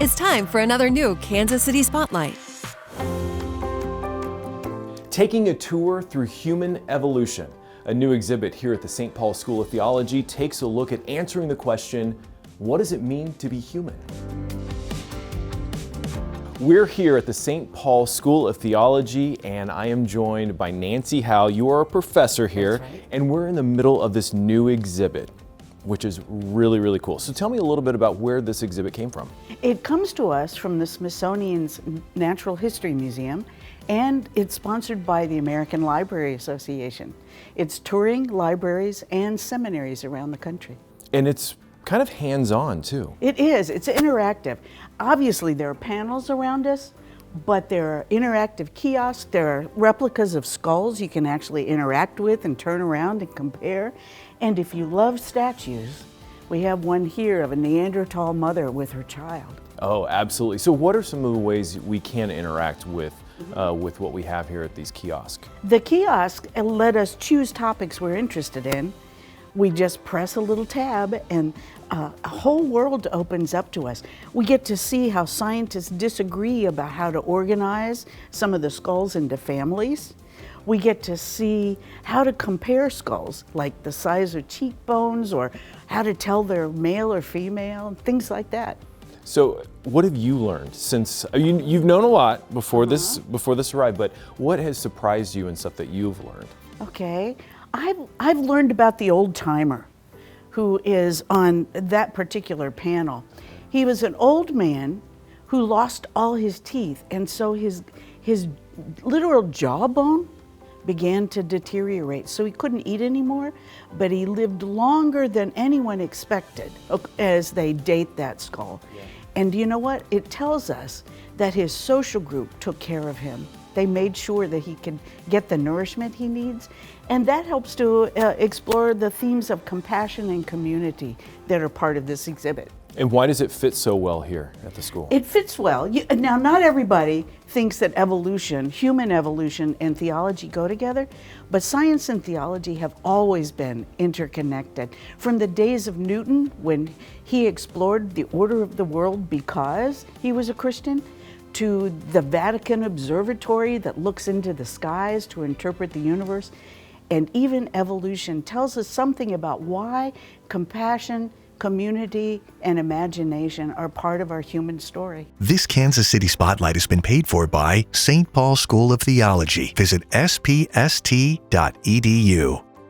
It's time for another new Kansas City Spotlight. Taking a tour through human evolution. A new exhibit here at the St. Paul School of Theology takes a look at answering the question, what does it mean to be human? We're here at the St. Paul School of Theology, and I am joined by Nancy Howe. You are a professor here, That's right. And we're in the middle of this new exhibit, which is really, really cool. So tell me a little bit about where this exhibit came from. It comes to us from the Smithsonian's Natural History Museum, and it's sponsored by the American Library Association. It's touring libraries and seminaries around the country. And it's kind of hands-on too. It is, it's interactive. Obviously there are panels around us, but there are interactive kiosks, there are replicas of skulls you can actually interact with and turn around and compare. And if you love statues, we have one here of a Neanderthal mother with her child. Oh, absolutely. So what are some of the ways we can interact with what we have here at these kiosks? The kiosk let us choose topics we're interested in. We just press a little tab and a whole world opens up to us. We get to see how scientists disagree about how to organize some of the skulls into families. We get to see how to compare skulls, like the size of cheekbones or how to tell they're male or female, things like that. So what have you learned since, you've known a lot before this arrived, but what has surprised you and stuff that you've learned? Okay, I've learned about the old timer who is on that particular panel. He was an old man who lost all his teeth, and so his literal jawbone began to deteriorate, so he couldn't eat anymore, but he lived longer than anyone expected as they date that skull. Yeah. And you know what? It tells us that his social group took care of him. They made sure that he could get the nourishment he needs, and that helps to explore the themes of compassion and community that are part of this exhibit. And why does it fit so well here at the school? It fits well. Now, not everybody thinks that evolution, human evolution, and theology go together, but science and theology have always been interconnected. From the days of Newton, when he explored the order of the world because he was a Christian, to the Vatican Observatory that looks into the skies to interpret the universe, and even evolution tells us something about why compassion, community, and imagination are part of our human story. This Kansas City Spotlight has been paid for by St. Paul School of Theology. Visit spst.edu.